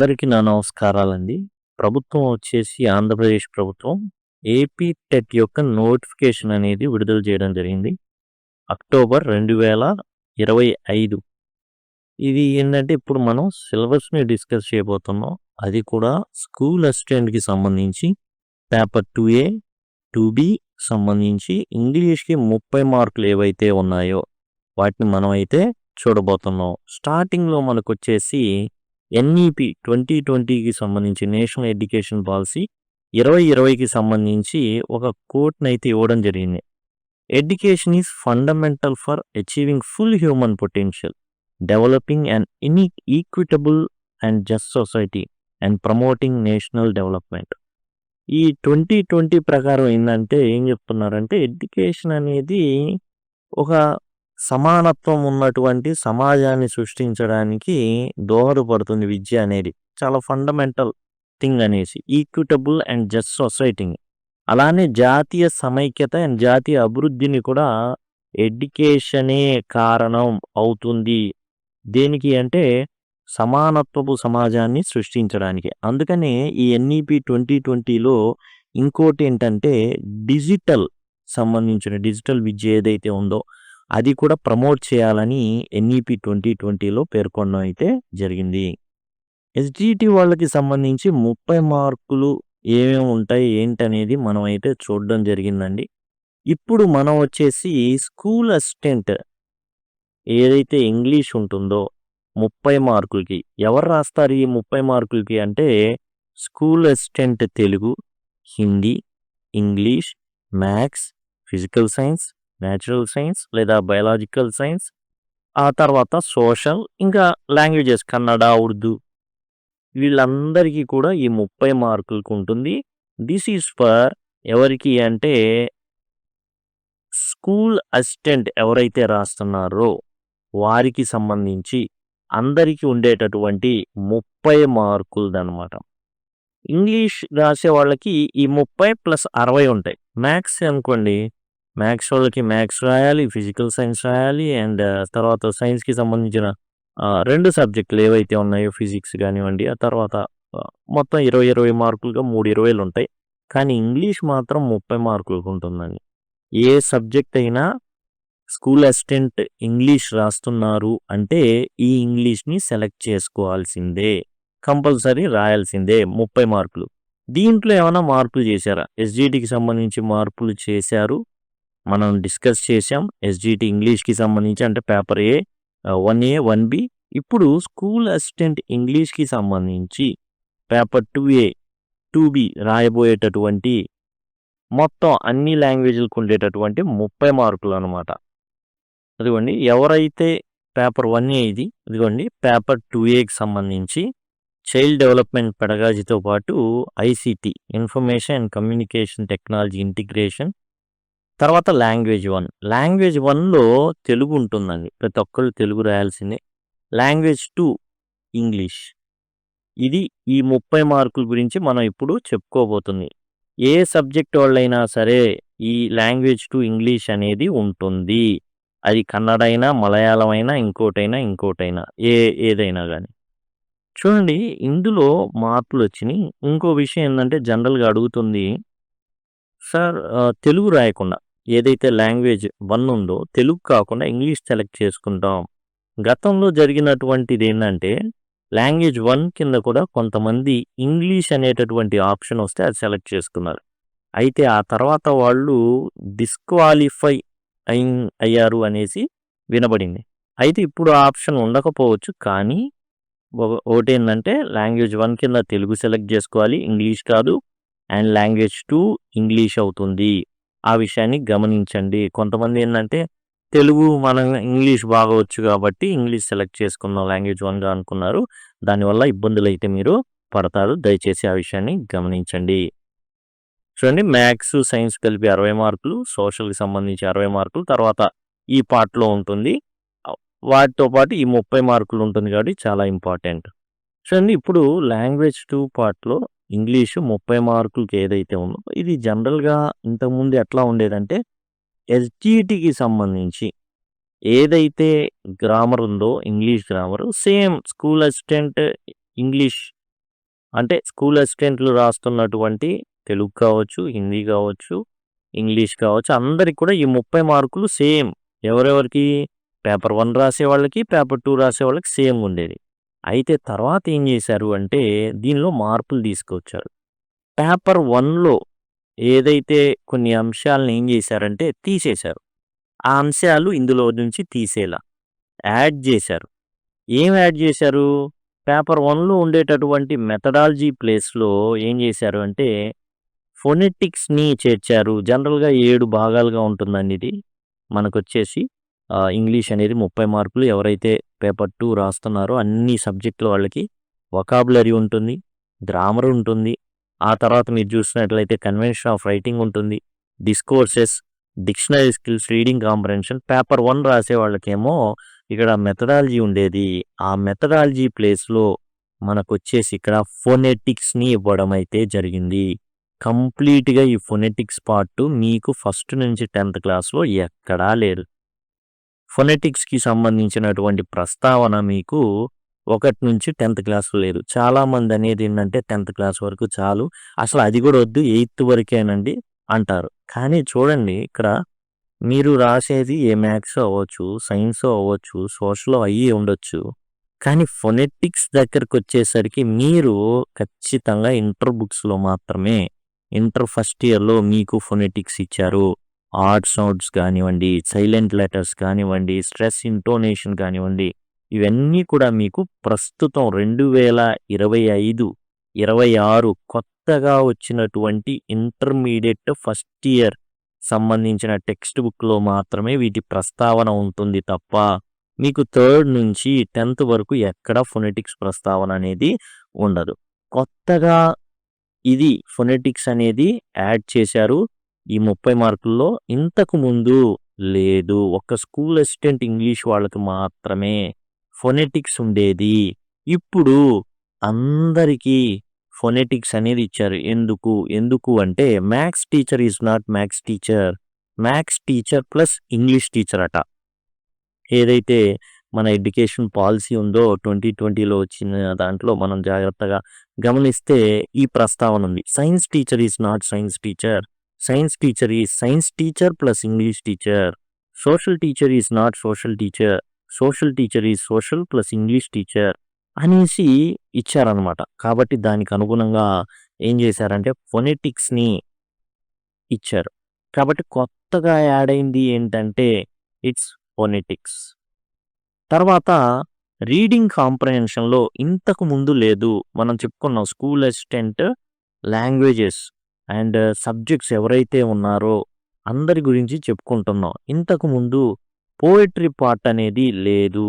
అందరికీ నా నమస్కారాలండి. ప్రభుత్వం వచ్చేసి ఆంధ్రప్రదేశ్ ప్రభుత్వం ఏపీ టెట్ యొక్క నోటిఫికేషన్ అనేది విడుదల చేయడం జరిగింది. అక్టోబర్ 2025. ఇది ఏంటంటే ఇప్పుడు మనం సిలబస్‌ని డిస్కస్ చేయబోతున్నాం. అది కూడా స్కూల్ అసిస్టెంట్‌కి సంబంధించి పేపర్ 2A, 2B సంబంధించి ఇంగ్లీష్‌కి 30 మార్కులు ఏవైతే ఉన్నాయో వాటిని మనమైతే చూడబోతున్నాం. స్టార్టింగ్‌లో మనకొచ్చేసి ఎన్ఈపి 2020కి సంబంధించి నేషనల్ ఎడ్యుకేషన్ పాలసీ 2020కి సంబంధించి ఒక కోట్‌నైతే ఇవ్వడం జరిగింది. Education is fundamental for achieving full human potential, developing and equitable and just society and promoting national development. ఈ 2020 ప్రకారం ఏందంటే ఏం చెప్తున్నారంటే ఎడ్యుకేషన్ అనేది ఒక సమానత్వం ఉన్నటువంటి సమాజాన్ని సృష్టించడానికి దోహదపడుతుంది విద్య అనేది. చాలా ఫండమెంటల్ థింగ్ అనేసి. ఈక్విటబుల్ అండ్ జస్ట్ సొసైటీని. అలానే జాతీయ సమైక్యత అండ్ జాతీయ అభివృద్ధిని కూడా ఎడ్యుకేషనే కారణం అవుతుంది. దేనికి అంటే సమానత్వపు సమాజాన్ని సృష్టించడానికి. అందుకనే ఈ ఎన్ఈపి 2020లో ఇంకోటి ఏంటంటే డిజిటల్ విద్య ఏదైతే ఉందో అది కూడా ప్రమోట్ చేయాలని ఎన్ఈపి 2020లో పేర్కొనడం అయితే జరిగింది. ఎస్జిటి వాళ్ళకి సంబంధించి 30 మార్కులు ఏమేమి ఉంటాయి ఏంటనేది మనం అయితే చూడడం జరిగిందండి. ఇప్పుడు మనం వచ్చేసి స్కూల్ అసిస్టెంట్ ఏదైతే ఇంగ్లీష్ ఉంటుందో 30 మార్కులకి ఎవరు రాస్తారు ఈ 30 మార్కులకి అంటే school assistant Telugu, Hindi, English, maths, physical science, natural science లేదా బయాలజికల్ సైన్స్, ఆ తర్వాత సోషల్, ఇంకా లాంగ్వేజెస్ కన్నడ, ఉర్దూ వీళ్ళందరికీ కూడా ఈ 30 మార్కులకు ఉంటుంది. దిస్ ఈజ్ ఫర్ ఎవరికి అంటే స్కూల్ అసిస్టెంట్ ఎవరైతే రాస్తున్నారో వారికి సంబంధించి అందరికీ ఉండేటటువంటి 30 మార్కులదనమాట. ఇంగ్లీష్ రాసే వాళ్ళకి ఈ 30 ప్లస్ 60 ఉంటాయి. మ్యాథ్స్ అనుకోండి, మ్యాథ్స్ వాళ్ళకి మ్యాథ్స్ రాయాలి, ఫిజికల్ సైన్స్ రాయాలి, అండ్ తర్వాత సైన్స్కి సంబంధించిన 2 సబ్జెక్టులు ఏవైతే ఉన్నాయో ఫిజిక్స్ కానివ్వండి, ఆ తర్వాత మొత్తం 20 మార్కులుగా 3 20లు ఉంటాయి. కానీ ఇంగ్లీష్ మాత్రం 30 మార్కులకు ఉంటుందండి. ఏ సబ్జెక్ట్ అయినా స్కూల్ అసిస్టెంట్ ఇంగ్లీష్ రాస్తున్నారు అంటే ఈ ఇంగ్లీష్ని సెలెక్ట్ చేసుకోవాల్సిందే, కంపల్సరీ రాయాల్సిందే 30 మార్కులు. దీంట్లో ఏమైనా మార్పులు చేశారా? ఎస్జిటికి సంబంధించి మార్పులు చేశారు, మనం డిస్కస్ చేసాం. ఎస్జిటి ఇంగ్లీష్కి సంబంధించి అంటే పేపర్ ఏ 1A 1B. ఇప్పుడు స్కూల్ అసిస్టెంట్ ఇంగ్లీష్కి సంబంధించి పేపర్ 2A 2B రాయబోయేటటువంటి మొత్తం అన్ని లాంగ్వేజ్లకు ఉండేటటువంటి 30 మార్కులు అనమాట. అదిగోండి ఎవరైతే పేపర్ 1A ఇదిగోండి పేపర్ 2Aకి సంబంధించి చైల్డ్ డెవలప్మెంట్ పెడగాజీతో పాటు ICT information and communication technology integration, తర్వాత లాంగ్వేజ్ 1. లాంగ్వేజ్ 1లో తెలుగు ఉంటుందండి, ప్రతి ఒక్కళ్ళు తెలుగు రాయాల్సిందే. Language 2 English. ఇది ఈ 30 మార్కుల గురించి మనం ఇప్పుడు చెప్పుకోబోతుంది. ఏ సబ్జెక్ట్ వాళ్ళైనా సరే ఈ లాంగ్వేజ్ 2 ఇంగ్లీష్ అనేది ఉంటుంది. అది కన్నడ అయినా, మలయాళం అయినా, ఇంకోటైనా ఏదైనా కానీ. చూడండి ఇందులో మార్పులు వచ్చినాయి. ఇంకో విషయం ఏంటంటే జనరల్గా అడుగుతుంది, సార్ తెలుగు రాయకుండా ఏదైతే లాంగ్వేజ్ 1 ఉందో తెలుగు కాకుండా ఇంగ్లీష్ సెలెక్ట్ చేసుకుంటాం. గతంలో జరిగినటువంటిది ఏంటంటే లాంగ్వేజ్ 1 కింద కూడా కొంతమంది ఇంగ్లీష్ అనేటటువంటి ఆప్షన్ వస్తే అది సెలెక్ట్ చేసుకున్నారు. అయితే ఆ తర్వాత వాళ్ళు డిస్క్వాలిఫై అయ్యారు అనేసి వినబడింది. అయితే ఇప్పుడు ఆప్షన్ ఉండకపోవచ్చు, కానీ ఒకటేంటంటే లాంగ్వేజ్ 1 కింద తెలుగు సెలెక్ట్ చేసుకోవాలి, ఇంగ్లీష్ కాదు. అండ్ లాంగ్వేజ్ 2 ఇంగ్లీష్ అవుతుంది. ఆ విషయాన్ని గమనించండి. కొంతమంది ఏంటంటే తెలుగు మనం ఇంగ్లీష్ బాగా వచ్చు కాబట్టి ఇంగ్లీష్ సెలెక్ట్ చేసుకుందాం లాంగ్వేజ్ 1గా అనుకున్నారు. దానివల్ల ఇబ్బందులు అయితే మీరు పడతారు. దయచేసి ఆ విషయాన్ని గమనించండి. చూడండి మ్యాథ్స్, సైన్స్ కలిపి 60 మార్కులు, సోషల్కి సంబంధించి 60 మార్కులు తర్వాత ఈ పార్ట్లో ఉంటుంది. వాటితో పాటు ఈ 30 మార్కులు ఉంటుంది కాబట్టి చాలా ఇంపార్టెంట్. చూడండి ఇప్పుడు లాంగ్వేజ్ 2 పార్ట్లో ఇంగ్లీషు 30 మార్కులకి ఏదైతే ఉందో ఇది జనరల్గా ఇంతకుముందు ఎట్లా ఉండేదంటే ఎస్జిటికి సంబంధించి ఏదైతే గ్రామర్ ఉందో English grammar same school assistant English అంటే స్కూల్ అసిస్టెంట్లు రాస్తున్నటువంటి తెలుగు కావచ్చు, హిందీ కావచ్చు, ఇంగ్లీష్ కావచ్చు అందరికి కూడా ఈ 30 మార్కులు సేమ్. ఎవరెవరికి? పేపర్ 1 రాసేవాళ్ళకి, పేపర్ 2 రాసేవాళ్ళకి సేమ్ ఉండేది. అయితే తర్వాత ఏం చేశారు అంటే దీనిలో మార్పులు తీసుకొచ్చారు. పేపర్ 1లో ఏదైతే కొన్ని అంశాలను ఏం చేశారంటే తీసేశారు. ఆ అంశాలు ఇందులో నుంచి తీసేలా యాడ్ చేశారు. ఏం యాడ్ చేశారు? పేపర్ 1లో ఉండేటటువంటి మెథడాలజీ ప్లేస్‌లో ఏం చేశారు అంటే ఫొనెటిక్స్‌ని చేర్చారు. జనరల్‌గా 7 భాగాలుగా ఉంటుందండి ఇది. మనకొచ్చేసి ఇంగ్లీష్ అనేది 30 మార్కులు. ఎవరైతే పేపర్ 2 రాస్తున్నారో అన్ని సబ్జెక్టుల వాళ్ళకి వొకాబులరీ ఉంటుంది, గ్రామర్ ఉంటుంది. ఆ తర్వాత మీరు చూసినట్లయితే కన్వెన్షన్ ఆఫ్ రైటింగ్ ఉంటుంది, discourses, dictionary skills, reading comprehension. Paper 1 రాసే వాళ్ళకేమో ఇక్కడ మెథడాలజీ ఉండేది. ఆ మెథడాలజీ ప్లేస్‌లో మనకొచ్చేసి ఇక్కడ ఫొనెటిక్స్‌ని ఇవ్వడం అయితే జరిగింది. కంప్లీట్‌గా ఈ ఫొనెటిక్స్ పార్ట్ మీకు ఫస్ట్ నుంచి 10థ్ క్లాస్‌లో ఎక్కడా లేదు. ఫొనెటిక్స్‌కి సంబంధించినటువంటి ప్రస్తావన మీకు 1 నుంచి 10థ్ క్లాస్‌లో లేదు. చాలామంది అనేది ఏంటంటే 10థ్ క్లాస్ వరకు చాలు. అసలు అది కూడా వద్దు 8థ్ వరకేనండి అంటారు. కానీ చూడండి ఇక్కడ మీరు రాసేది ఏ మ్యాథ్స్ అవ్వచ్చు, సైన్స్ అవ్వచ్చు, సోషల్ అయ్యి ఉండొచ్చు. కానీ ఫొనెటిక్స్ దగ్గరకొచ్చేసరికి మీరు ఖచ్చితంగా ఇంటర్ బుక్స్‌లో మాత్రమే ఇంటర్ ఫస్ట్ ఇయర్‌లో మీకు ఫొనెటిక్స్ ఇచ్చారు. ఆడ్ సౌండ్స్ కానివ్వండి, సైలెంట్ లెటర్స్ కానివ్వండి, స్ట్రెస్ ఇంటోనేషన్ కానివ్వండి, ఇవన్నీ కూడా మీకు ప్రస్తుతం 2025, 26 కొత్తగా వచ్చినటువంటి ఇంటర్మీడియేట్ ఫస్ట్ ఇయర్ సంబంధించిన టెక్స్ట్ బుక్‌లో మాత్రమే వీటి ప్రస్తావన ఉంటుంది తప్ప మీకు 3rd నుంచి 10th వరకు ఎక్కడ ఫొనెటిక్స్ ప్రస్తావన అనేది ఉండదు. కొత్తగా ఇది ఫొనెటిక్స్ అనేది యాడ్ చేశారు ఈ 30 మార్కుల్లో. ఇంతకు ముందు లేదు. ఒక్క స్కూల్ అసిస్టెంట్ ఇంగ్లీష్ వాళ్ళకి మాత్రమే ఫొనెటిక్స్ ఉండేది. ఇప్పుడు అందరికీ ఫొనెటిక్స్ అనేది ఇచ్చారు. ఎందుకు అంటే maths teacher is not maths teacher. Maths teacher plus English teacher అట. ఏదైతే మన ఎడ్యుకేషన్ పాలసీ ఉందో 2020లో వచ్చిన దాంట్లో మనం జాగ్రత్తగా గమనిస్తే ఈ ప్రస్తావన ఉంది. Science teacher is not science teacher. Science teacher is science teacher plus English teacher. Social teacher is not social teacher. Social teacher is social plus English teacher అనేసి ఇచ్చారనమాట. కాబట్టి దానికి అనుగుణంగా ఏం చేశారంటే ఫొనెటిక్స్‌ని ఇచ్చారు. కాబట్టి కొత్తగా యాడ్ అయింది ఏంటంటే ఇట్స్ ఫొనెటిక్స్. తర్వాత రీడింగ్ కాంప్రహెన్షన్‌లో ఇంతకు ముందు లేదు. మనం చెప్పుకున్నాం school assistant languages and subjects ఎవరైతే ఉన్నారో అందరి గురించి చెప్పుకుంటున్నాం. ఇంతకు ముందు పోయెట్రీ పార్ట్ అనేది లేదు.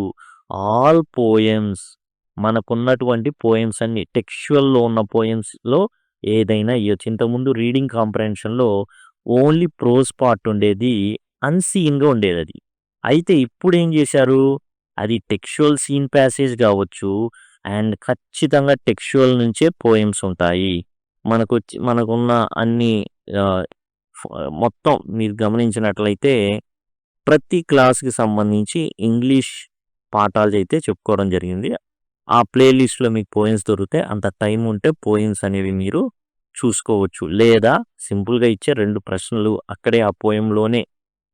ఆల్ పోయెమ్స్ మనకున్నటువంటి పోయెమ్స్ అన్ని టెక్స్చువల్‌లో ఉన్న పోయెమ్స్‌లో ఏదైనా ఇయ్యొచ్చు. ఇంతకుముందు రీడింగ్ కాంప్రహెన్షన్‌లో ఓన్లీ ప్రోజ్ పార్ట్ ఉండేది. అన్‌సీన్‌గా ఉండేదది. అయితే ఇప్పుడేం చేశారు? అది టెక్స్చువల్ సీన్ ప్యాసేజ్ కావచ్చు అండ్ ఖచ్చితంగా టెక్స్చువల్ నుంచే పోయెమ్స్ ఉంటాయి. మనకున్న అన్ని ఆహ్, ఫ్ మొత్తం మీరు గమనించినట్లయితే ప్రతి క్లాస్‌కి సంబంధించి ఇంగ్లీష్ పాఠాలు అయితే చెప్పుకోవడం జరిగింది. ఆ ప్లే లిస్ట్‌లో మీకు పోయెమ్స్ దొరుకుతాయి. అంత టైం ఉంటే పోయెమ్స్ అనేవి మీరు చూసుకోవచ్చు. లేదా సింపుల్‌గా ఇచ్చే 2 ప్రశ్నలు అక్కడే ఆ పోయెమ్‌లోనే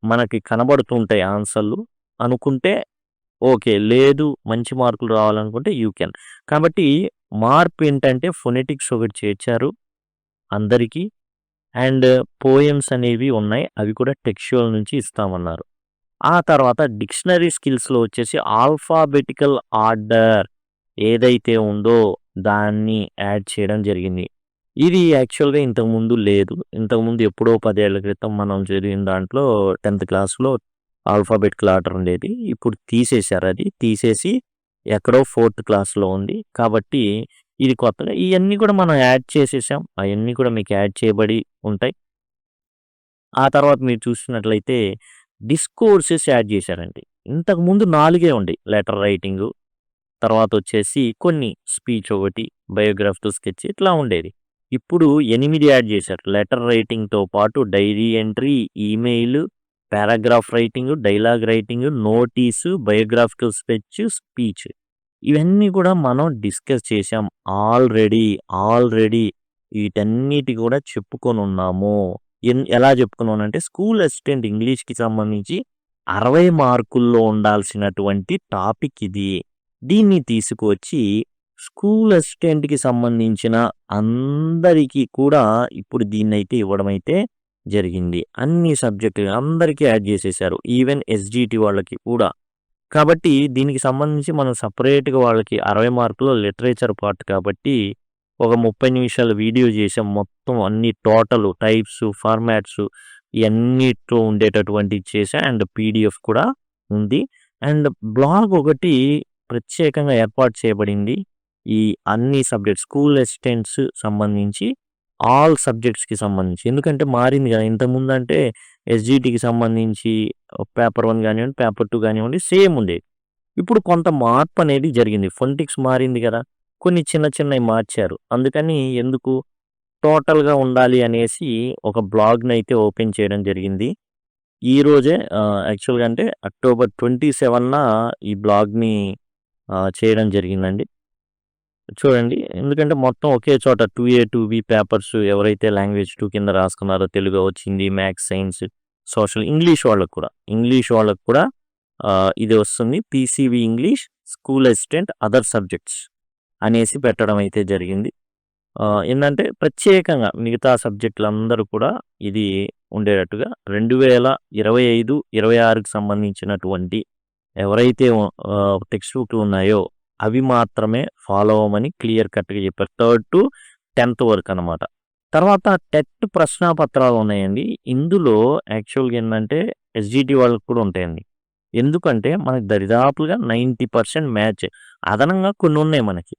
మనకి కనబడుతుంటాయి ఆన్సర్‌లు అనుకుంటే ఓకే. లేదు మంచి మార్కులు రావాలనుకుంటే యూ కెన్. కాబట్టి మార్పు ఏంటంటే ఫొనెటిక్స్ ఒకటి చేర్చారు అందరికీ. అండ్ పోయెమ్స్ అనేవి ఉన్నాయి. అవి కూడా టెక్స్చువల్ నుంచి ఇస్తామన్నారు. ఆ తర్వాత డిక్షనరీ స్కిల్స్‌లో వచ్చేసి ఆల్ఫాబెటికల్ ఆర్డర్ ఏదైతే ఉందో దాన్ని యాడ్ చేయడం జరిగింది. ఇది యాక్చువల్‌గా ఇంతకుముందు లేదు. ఇంతకుముందు ఎప్పుడో 10 ఏళ్ల క్రితం మనం చదివిన దాంట్లో 10థ్ క్లాస్‌లో ఆల్ఫాబెటికల్ ఆర్డర్ ఉండేది. ఇప్పుడు తీసేశారది. తీసేసి ఎక్కడో 4థ్ క్లాస్‌లో ఉంది. కాబట్టి ఇది కొత్తగా ఇయన్నీ కూడా మనం యాడ్ చేసేసాం. అయన్నీ కూడా మీకు యాడ్ చేయబడి ఉంటాయి. ఆ తర్వాత మీరు చూస్తున్నట్లయితే డిస్కోర్సెస్ యాడ్ చేశారండి. ఇంతకుముందు 4 ఉండేయి. లెటర్ రైటింగు, తర్వాతొచ్చేసి కొన్ని స్పీచ్ ఒకటి, బయోగ్రాఫ్‌తో స్కెచ్ ఇట్లా ఉండేది. ఇప్పుడు 8 యాడ్ చేశారు. లెటర్ రైటింగ్‌తో పాటు diary entry, email, paragraph writing, dialogue writing, notice, biographical sketch, speech ఇవన్నీ కూడా మనం డిస్కస్ చేసాం. ఆల్రెడీ వీటన్నిటి కూడా చెప్పుకొనున్నాము. ఎలా చెప్పుకున్నానంటే స్కూల్ అసిస్టెంట్ ఇంగ్లీష్‌కి సంబంధించి 60 మార్కుల్లో ఉండాల్సినటువంటి టాపిక్ ఇది. దీన్ని తీసుకొచ్చి స్కూల్ అసిస్టెంట్‌కి సంబంధించిన అందరికీ కూడా ఇప్పుడు దీన్నైతే ఇవ్వడమైతే జరిగింది. అన్ని సబ్జెక్టులు అందరికీ యాడ్ చేసేశారు. ఈవెన్ ఎస్‌జీటీ వాళ్ళకి కూడా. కాబట్టి దీనికి సంబంధించి మనం సెపరేట్‌గా వాళ్ళకి 60 మార్కులు లిటరేచర్ పార్ట్ కాబట్టి ఒక 30 నిమిషాల వీడియో చేసాం. మొత్తం అన్ని టోటల్ టైప్స్, ఫార్మాట్స్ ఇయన్నిట్లో ఉండేటటువంటిది చేశా. అండ్ పీడీఎఫ్ కూడా ఉంది. అండ్ బ్లాగ్ ఒకటి ప్రత్యేకంగా ఏర్పాటు చేయబడింది. ఈ అన్ని సబ్జెక్ట్స్ స్కూల్ అసిస్టెంట్స్ సంబంధించి ఆల్ సబ్జెక్ట్స్‌కి సంబంధించి. ఎందుకంటే మారింది కదా! ఇంతకుముందంటే ఎస్‌జీటీకి సంబంధించి పేపర్ 1 గానివ్వండి, పేపర్ 2 గానివ్వండి సేమ్ ఉండేది. ఇప్పుడు కొంత మార్పనేది జరిగింది. ఫొనెటిక్స్ మారింది గదా! కొన్ని చిన్నయి మార్చారు. అందుకని ఎందుకు టోటల్‌గా ఉండాలి అనేసి ఒక బ్లాగ్‌నైతే ఓపెన్ చేయడం జరిగింది. ఈరోజే యాక్చువల్‌గా అంటే అక్టోబర్ 27న ఈ బ్లాగ్‌ని చేయడం జరిగిందండి. చూడండి. ఎందుకంటే మొత్తం ఒకే చోట 2A, 2B పేపర్స్ ఎవరైతే లాంగ్వేజ్ 2 కింద రాసుకున్నారో తెలుగు అవ్వచ్చు, Hindi, maths, science, social English వాళ్ళకి కూడా ఇది వస్తుంది. PCB English, school assistant, other subjects అనేసి పెట్టడం అయితే జరిగింది. ఏందంటే ప్రత్యేకంగా మిగతా సబ్జెక్టులందరూ కూడా ఇది ఉండేటట్టుగా 2025, 26కి సంబంధించినటువంటి ఎవరైతే టెక్స్ట్ బుక్‌లు ఉన్నాయో అవి మాత్రమే ఫాలో అవ్వమని క్లియర్ కట్‌గా చెప్పారు. 3rd టు 10th వరకు అనమాట. తర్వాత టెట్ ప్రశ్నాపత్రాలు ఉన్నాయండి. ఇందులో యాక్చువల్‌గా ఏందంటే ఎస్‌జీటీ వాళ్ళకి కూడా ఉంటాయండి. ఎందుకంటే మనకు దరిదాపులుగా 90% మ్యాచ్. అదనంగా కొన్ని ఉన్నాయి మనకి.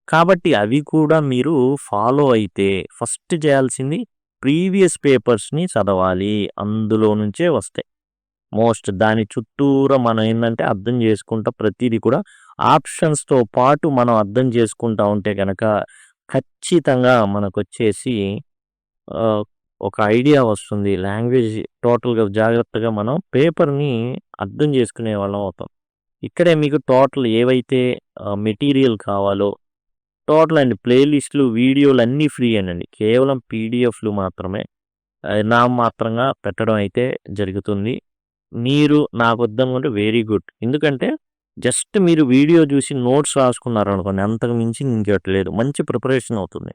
కాబట్టి అవి కూడా మీరు ఫాలో అయితే ఫస్ట్ చేయాల్సింది ప్రీవియస్ పేపర్స్‌ని చదవాలి. అందులో నుంచే వస్తాయి. దాని చుట్టూరా మనం ఏందంటే అర్థం చేసుకుంటా ప్రతీది కూడా ఆప్షన్స్‌తో పాటు మనం అర్థం చేసుకుంటా ఉంటే గనక ఖచ్చితంగా మనకొచ్చేసి ఆహ్, ఒక ఐడియా వస్తుంది. లాంగ్వేజ్ టోటల్‌గా జాగ్రత్తగా మనం పేపర్‌ని అర్థం చేసుకునే వాళ్ళం అవుతాం. ఇక్కడే మీకు టోటల్ ఏవైతే మెటీరియల్ కావాలో టోటల్ అండి ప్లేలిస్టులు, వీడియోలు అన్నీ ఫ్రీయేనండి. కేవలం పీడీఎఫ్‌లు మాత్రమే నామమాత్రంగా పెట్టడం అయితే జరుగుతుంది. మీరు నాకొద్దనుకుంటే వెరీ గుడ్. ఎందుకంటే జస్ట్ మీరు వీడియో చూసి నోట్స్ రాసుకున్నారనుకోండి అంతకు మించి ఇంకోటి లేదు. మంచి ప్రిపరేషన్ అవుతుంది.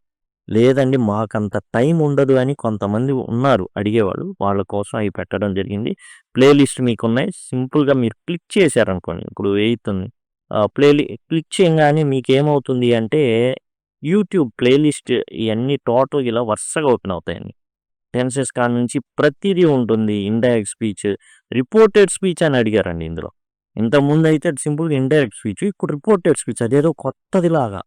లేదండి మాకంత టైం ఉండదు అని కొంతమంది ఉన్నారు అడిగేవాళ్ళు. వాళ్ళ కోసం అవి పెట్టడం జరిగింది. ప్లేలిస్ట్ మీకున్నాయి. సింపుల్‌గా మీరు క్లిక్ చేశారనుకోండి. ఇప్పుడు 8th ఉంది. క్లిక్ చేయంగానే మీకేమవుతుంది అంటే యూట్యూబ్ ప్లేలిస్ట్ ఇయన్నీ టోటల్ ఇలా వరుసగా ఓపెన్ అవుతాయండి. టెన్సెస్ కాడ నుంచి ప్రతీదీ ఉంటుంది. ఇండైరెక్ట్ స్పీచ్, రిపోర్టెడ్ స్పీచ్ అని అడిగారండి ఇందులో. ఇంతకుముందయితే సింపుల్‌గా ఇండైరెక్ట్ స్పీచ్. ఇప్పుడు రిపోర్టెడ్ స్పీచ్ అదేదో కొత్తదిలాగా.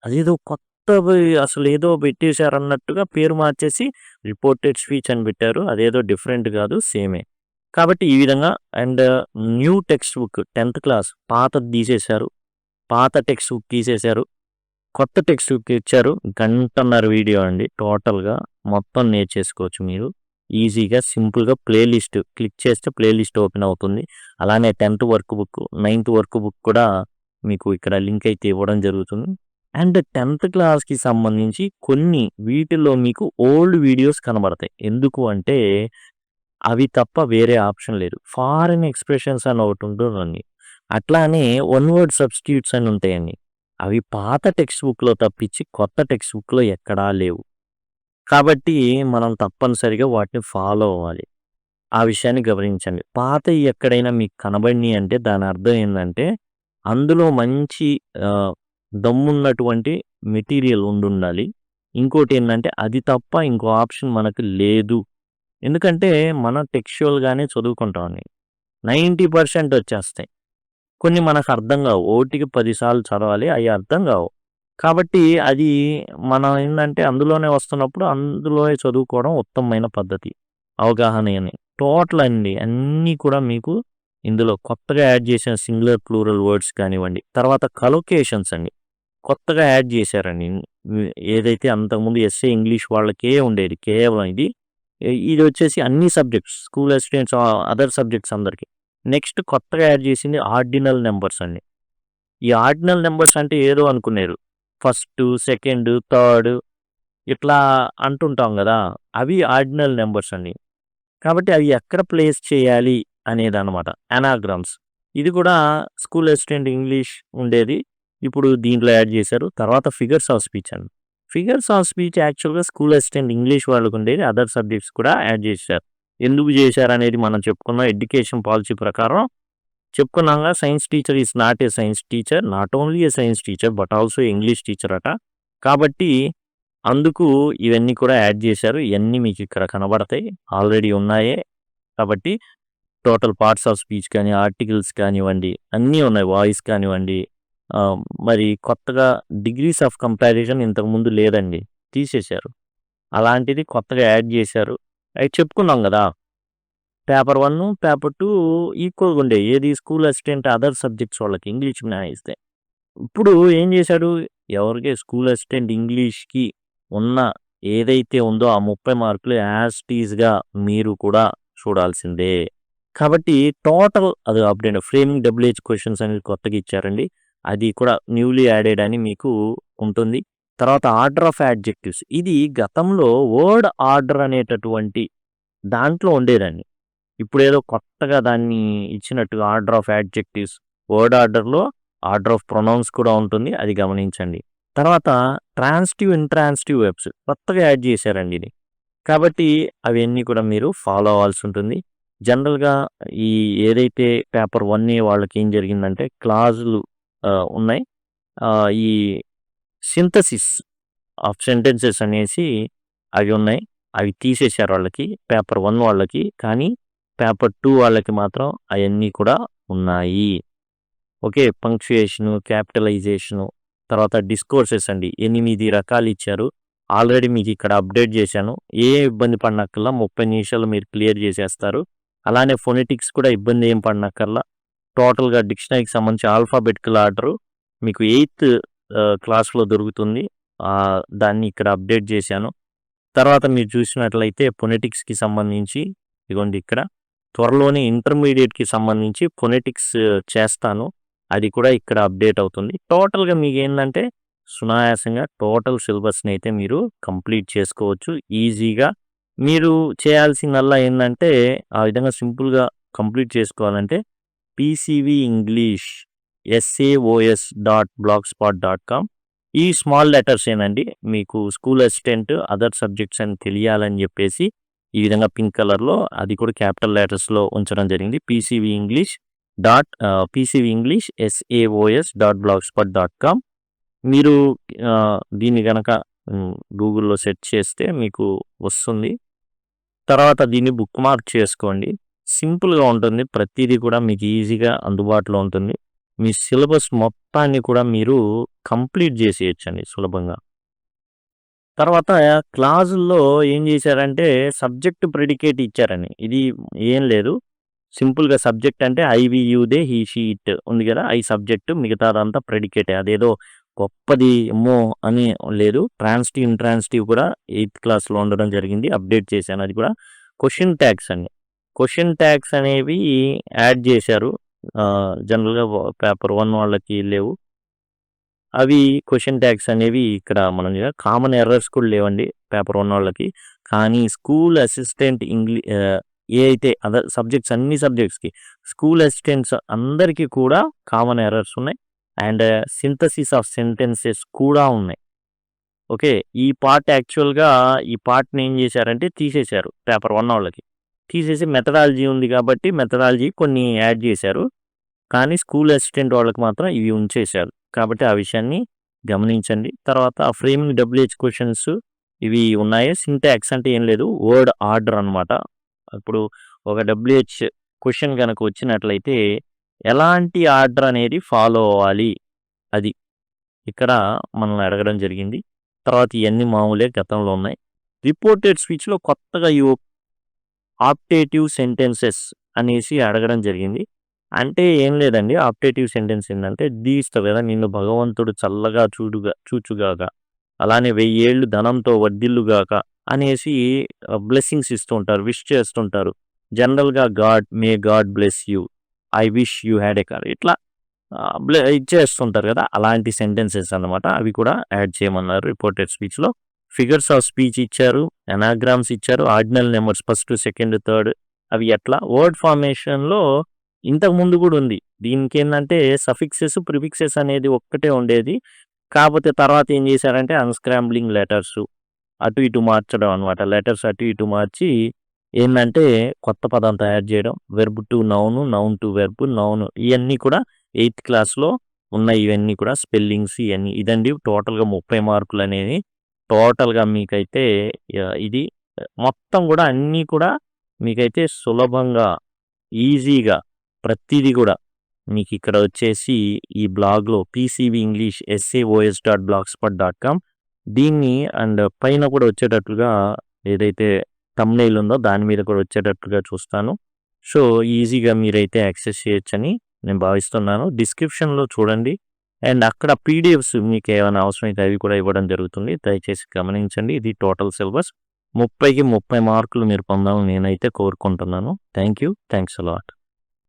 అదేదో కొత్తవి అసలేదో పెట్టేశారన్నట్టుగా పేరు మార్చేసి రిపోర్టెడ్ స్పీచ్ అని పెట్టారు. అదేదో డిఫరెంట్ కాదు సేమే. కాబట్టి ఈ విధంగా and new text book 10th class పాతది తీసేశారు. పాత టెక్స్ట్ బుక్ తీసేశారు. కొత్త టెక్స్ట్ బుక్ ఇచ్చారు. గంటన్నర వీడియో అండి టోటల్‌గా. మొత్తం నేర్చేసుకోవచ్చు మీరు. ఈజీగా సింపుల్‌గా ప్లేలిస్ట్ క్లిక్ చేస్తే ప్లేలిస్ట్ ఓపెన్ అవుతుంది. అలానే 10th work book, 9th work book కూడా మీకు ఇక్కడ లింక్ అయితే ఇవ్వడం జరుగుతుంది. అండ్ 10th క్లాస్‌కి సంబంధించి కొన్ని వీటిల్లో మీకు ఓల్డ్ వీడియోస్ కనబడతాయి. ఎందుకు అంటే అవి తప్ప వేరే ఆప్షన్ లేదు. ఫారెన్ ఎక్స్‌ప్రెషన్స్ అని ఒకటి ఉంటుందండి. అట్లానే వన్ వర్డ్ సబ్‌స్టిట్యూట్స్ అని ఉంటాయండి. అవి పాత టెక్స్ట్ బుక్‌లో తప్పించి కొత్త టెక్స్ట్ బుక్‌లో ఎక్కడా లేవు. కాబట్టి మనం తప్పనిసరిగా వాటిని ఫాలో అవ్వాలి. ఆ విషయాన్ని గమనించండి. పాతయి ఎక్కడైనా మీకు కనబడినియి అంటే దాని అర్థం ఏందంటే అందులో మంచి ఆహ్, దమ్మున్నటువంటి మెటీరియల్ ఉండుండాలి. ఇంకోటేందంటే అది తప్ప ఇంకో ఆప్షన్ మనకు లేదు. ఎందుకంటే మనం టెక్స్చువల్‌గానే చదువుకుంటామండి. 90% వచ్చేస్తాయి. కొన్ని మనకు అర్థం కావు. ఓటికి 10 సార్లు చదవాలి. అయి అర్థం కావు. కాబట్టి అది మనం ఏందంటే అందులోనే వస్తున్నప్పుడు అందులోనే చదువుకోవడం ఉత్తమమైన పద్ధతి. అవగాహన అని. టోటల్ అండి అన్నీ కూడా మీకు ఇందులో కొత్తగా యాడ్ చేసిన సింగులర్, ప్లూరల్ వర్డ్స్ కానివ్వండి. తర్వాత కలొకేషన్స్ అండి. కొత్తగా యాడ్ చేశారండి. ఏదైతే అంతకుముందు ఎస్ఏ ఇంగ్లీష్ వాళ్ళకే ఉండేది. కేవలం ఇదొచ్చేసి అన్ని subjects school assistants other subjects అందరికి. నెక్స్ట్ కొత్తగా యాడ్ చేసింది ఆర్డినల్ నంబర్స్ అండి. ఈ ఆర్డినల్ నెంబర్స్ అంటే ఏదో అనుకున్నారు. ఫస్ట్, సెకండ్, థర్డ్ ఇట్లా అంటుంటాం గదా! అవి ఆర్డినల్ నెంబర్స్ అండి. కాబట్టి అవి ఎక్కడ ప్లేస్ చేయాలి అనేదనమాట. అనాగ్రామ్స్. ఇది కూడా స్కూల్ అసిస్టెంట్ ఇంగ్లీష్ ఉండేది. ఇప్పుడు దీంట్లో యాడ్ చేశారు. తర్వాత ఫిగర్స్ ఆఫ్ స్పీచ్ అండి. ఫిగర్స్ ఆఫ్ స్పీచ్ యాక్చువల్‌గా స్కూల్ అసిస్టెంట్ ఇంగ్లీష్ వాళ్ళకుండేది. అదర్ సబ్జెక్ట్స్ కూడా యాడ్ చేశారు. ఎందుకు చేశారనేది మనం చెప్పుకున్నాం. ఎడ్యుకేషన్ పాలసీ ప్రకారం చెప్పుకున్నాంగా, science teacher is not a science teacher. Not only a science teacher but also English teacher అట. కాబట్టి అందుకు ఇవన్నీ కూడా యాడ్ చేశారు. ఇయన్నీ మీకు ఇక్కడ కనబడతాయి. ఆల్రెడీ ఉన్నాయే. కాబట్టి టోటల్ పార్ట్స్ ఆఫ్ స్పీచ్ కానీ, ఆర్టికల్స్ కానివ్వండి, అన్నీ ఉన్నాయి. వాయిస్ కానివ్వండి. మరి కొత్తగా డిగ్రీస్ ఆఫ్ కంపారిజన్ ఇంతకుముందు లేదండి. తీసేశారు. అలాంటిది కొత్తగా యాడ్ చేశారు. అయి చెప్పుకున్నాం గదా! పేపర్ 1, పేపర్ 2 ఈక్వల్‌గా ఉండేయి. ఏది స్కూల్ అసిస్టెంట్ అదర్ సబ్జెక్ట్స్ వాళ్ళకి ఇంగ్లీష్ మినహాయిస్తే. ఇప్పుడు ఏం చేశాడు, ఎవరికి స్కూల్ అసిస్టెంట్ ఇంగ్లీష్‌కి ఉన్న ఏదైతే ఉందో ఆ 30 మార్కులు యాజ్ టీజ్‌గా మీరు కూడా చూడాల్సిందే. కాబట్టి టోటల్ అది అప్డేట్ ఫ్రేమింగ్ డబ్ల్యూహెచ్ క్వెషన్స్ అనేది కొత్తగా ఇచ్చారండి. అది కూడా న్యూలీ యాడెడ్ అని మీకు ఉంటుంది. తర్వాత ఆర్డర్ ఆఫ్ యాడ్జెక్టివ్స్. ఇది గతంలో వర్డ్ ఆర్డర్ అనేటటువంటి దాంట్లో ఉండేదండి. ఇప్పుడేదో కొత్తగా దాన్ని ఇచ్చినట్టుగా ఆర్డర్ ఆఫ్ యాడ్జెక్టివ్స్, వర్డ్ ఆర్డర్‌లో ఆర్డర్ ఆఫ్ ప్రొనౌన్స్ కూడా ఉంటుంది. అది గమనించండి. తర్వాత ట్రాన్సిటివ్, ఇంట్రాన్సిటివ్ వెర్బ్స్ కొత్తగా యాడ్ చేశారండి ఇది. కాబట్టి అవన్నీ కూడా మీరు ఫాలో అవ్వాల్సి ఉంటుంది. జనరల్‌గా ఈ ఏదైతే పేపర్ 1ఏ వాళ్ళకి ఏం జరిగిందంటే క్లాజులు ఉన్నాయి. ఈ సింథసిస్ ఆఫ్ సెంటెన్సెస్ అనేసి అవి ఉన్నాయి. అవి తీసేశారు వాళ్ళకి. పేపర్ 1 వాళ్ళకి. కానీ పేపర్ 2 వాళ్ళకి మాత్రం అయన్నీ కూడా ఉన్నాయి. ఓకే. పంక్చుయేషను, క్యాపిటలైజేషను, తర్వాత డిస్కోర్సెస్ అండి. 8 రకాలు ఇచ్చారు. ఆల్రెడీ మీకు ఇక్కడ అప్డేట్ చేశాను. ఏ ఇబ్బంది పడనక్కర్లా. 30 నిమిషాల్లో మీరు క్లియర్ చేసేస్తారు. అలానే ఫొనెటిక్స్ కూడా ఇబ్బంది ఏం పడనక్కర్లా. టోటల్‌గా డిక్షనరీకి సంబంధించి ఆల్ఫాబెటికల్ ఆర్డరు మీకు 8థ్ క్లాస్‌లో దొరుకుతుంది. దాన్ని ఇక్కడ అప్డేట్ చేశాను. తర్వాత మీరు చూసినట్లయితే ఫొనెటిక్స్‌కి సంబంధించి ఇదిగోండి ఇక్కడ త్వరలోనే ఇంటర్మీడియేట్‌కి సంబంధించి ఫొనెటిక్స్ చేస్తాను. అది కూడా ఇక్కడ అప్డేట్ అవుతుంది. టోటల్‌గా మీకేందంటే సునాయాసంగా టోటల్ సిలబస్‌ని అయితే మీరు కంప్లీట్ చేసుకోవచ్చు ఈజీగా. మీరు చేయాల్సిందల్లా ఏందంటే ఆ విధంగా సింపుల్‌గా కంప్లీట్ చేసుకోవాలంటే పీసీవీ ఇంగ్లీష్ saos.blogspot.com ఈ స్మాల్ లెటర్సేనండి. మీకు స్కూల్ అసిస్టెంట్ అదర్ సబ్జెక్ట్స్ అని తెలియాలని చెప్పేసి ఈ విధంగా పింక్ కలర్‌లో అది కూడా క్యాపిటల్ లెటర్స్‌లో ఉంచడం జరిగింది. పీసీవీ ఇంగ్లీష్ saos.blogspot.com మీరు దీన్ని గనక గూగుల్‌లో సెర్చ్ చేస్తే మీకు వస్తుంది. తర్వాత దీన్ని బుక్ మార్క్ చేసుకోండి. సింపుల్‌గా ఉంటుంది. ప్రతీదీ కూడా మీకు ఈజీగా అందుబాటులో ఉంటుంది. మీ సిలబస్ మొత్తాన్ని కూడా మీరు కంప్లీట్ చేసేయొచ్చండి సులభంగా. తర్వాత క్లాజుల్లో ఏం చేశారంటే సబ్జెక్ట్ ప్రెడికేట్ ఇచ్చారండి. ఇది ఏం లేదు. సింపుల్‌గా సబ్జెక్ట్ అంటే I, we, you, they, he, she, it ఉంది కదా! ఈ సబ్జెక్ట్ మిగతాదంతా ప్రెడికేటే. అదేదో గొప్పది అమ్మో అని లేదు. ట్రాన్సిటివ్, ఇంట్రాన్సిటివ్ కూడా 8థ్ క్లాస్‌లో ఉండడం జరిగింది. అప్డేట్ చేశాను అది కూడా. క్వెషన్ ట్యాగ్స్ అండి. క్వెషన్ ట్యాగ్స్ అనేవి యాడ్ చేశారు. జనరల్‌గా పేపర్ 1 వాళ్ళకి లేవు. అవి క్వెషన్ ట్యాగ్స్ అనేవి ఇక్కడ మనం కామన్ ఎర్రర్స్ కూడా లేవండి పేపర్ 1 వాళ్ళకి. కానీ స్కూల్ అసిస్టెంట్ ఏ అయితే అదర్ సబ్జెక్ట్స్ అన్ని సబ్జెక్ట్స్‌కి స్కూల్ అసిస్టెంట్స్ అందరికీ కూడా కామన్ ఎర్రర్స్ ఉన్నాయి. అండ్ సింథసిస్ ఆఫ్ సెంటెన్సెస్ కూడా ఉన్నాయి. ఓకే. ఈ పార్ట్‌ని ఏం చేశారంటే తీసేశారు పేపర్ 1 వాళ్ళకి. తీసేసి మెథడాలజీ ఉంది కాబట్టి మెథడాలజీ కొన్ని యాడ్ చేశారు. కానీ స్కూల్ అసిస్టెంట్ వాళ్ళకి మాత్రం ఇవి ఉంచేశారు. కాబట్టి ఆ విషయాన్ని గమనించండి. తర్వాత ఫ్రేమింగ్ డబ్ల్యూహెచ్ క్వెషన్స్ ఇవి ఉన్నాయి. సింటాక్స్ అంటే ఏం లేదు. వర్డ్ ఆర్డర్ అనమాట. ఇప్పుడు ఒక డబ్ల్యూహెచ్ క్వెషన్ గనక వచ్చినట్లయితే ఎలాంటి ఆర్డర్ అనేది ఫాలో అవ్వాలి అది ఇక్కడ మనల్ని అడగడం జరిగింది. తర్వాత ఇయన్నీ మామూలే గతంలో ఉన్నాయి. రిపోర్టెడ్ స్పీచ్‌లో కొత్తగా ఆప్టేటివ్ సెంటెన్సెస్ అనేసి అడగడం జరిగింది. అంటే ఏం లేదండి. ఆప్టేటివ్ సెంటెన్స్ ఏందంటే దీవిస్తారు కదా! నిన్ను భగవంతుడు చల్లగా చూచుగాక, అలానే 1000 ఏళ్ళు ధనంతో వర్ధిల్లుగాక అనేసి బ్లెస్సింగ్స్ ఇస్తూ ఉంటారు. విష్ చేస్తుంటారు. జనరల్‌గా may God bless you. I wish you had a car. ఇట్లా ఇచ్చేస్తుంటారు కదా! అలాంటి సెంటెన్సెస్ అన్నమాట. అవి కూడా యాడ్ చేయమన్నారు రిపోర్టెడ్ స్పీచ్‌లో. ఫిగర్స్ ఆఫ్ స్పీచ్ ఇచ్చారు. ఎనాగ్రామ్స్ ఇచ్చారు. Ordinal numbers first, second, third అవి ఎట్లా వర్డ్ ఫార్మేషన్‌లో ఇంతకు ముందు కూడా ఉంది. దీనికేందంటే సఫిక్సెస్, ప్రిఫిక్సెస్ అనేది ఒక్కటే ఉండేది. కాపోతే తర్వాత ఏం చేశారంటే అన్‌స్క్రాంబ్లింగ్ లెటర్స్ అటు ఇటు మార్చడం అన్నమాట. లెటర్స్ అటు ఇటు మార్చి ఏందంటే కొత్త పదం తయారు చేయడం. Verb to noun, noun to verb, noun ఇయన్నీ కూడా 8థ్ క్లాస్‌లో ఉన్నాయి. ఇవన్నీ కూడా స్పెల్లింగ్స్ ఇయన్నీ. ఇదండి టోటల్‌గా 30 మార్కులనేవి. టోటల్‌గా మీకైతే ఇది మొత్తం కూడా అన్నీ కూడా మీకైతే సులభంగా, ఈజీగా ప్రతీది కూడా మీకిక్కడ వచ్చేసి ఈ బ్లాగ్‌లో పీసీబీ ఇంగ్లీష్ SAOS.blogspot.com దీన్ని అండ్ పైన కూడా వచ్చేటట్లుగా ఏదైతే థంబ్‌నెయిల్ ఉందో దాని మీద కూడా వచ్చేటట్లుగా చూస్తాను. సో, ఈజీగా మీరైతే యాక్సెస్ చేయొచ్చని నేను భావిస్తున్నాను. డిస్క్రిప్షన్‌లో చూడండి. అండ్ అక్కడ పీడిఎఫ్స్ మీకేమైనా అవసరమైతే అవి కూడా ఇవ్వడం జరుగుతుంది. దయచేసి గమనించండి. ఇది టోటల్ సిలబస్. 30కి 30 మార్కులు మీరు పొందాలని నేనైతే కోరుకుంటున్నాను. Thank you. Thanks a lot.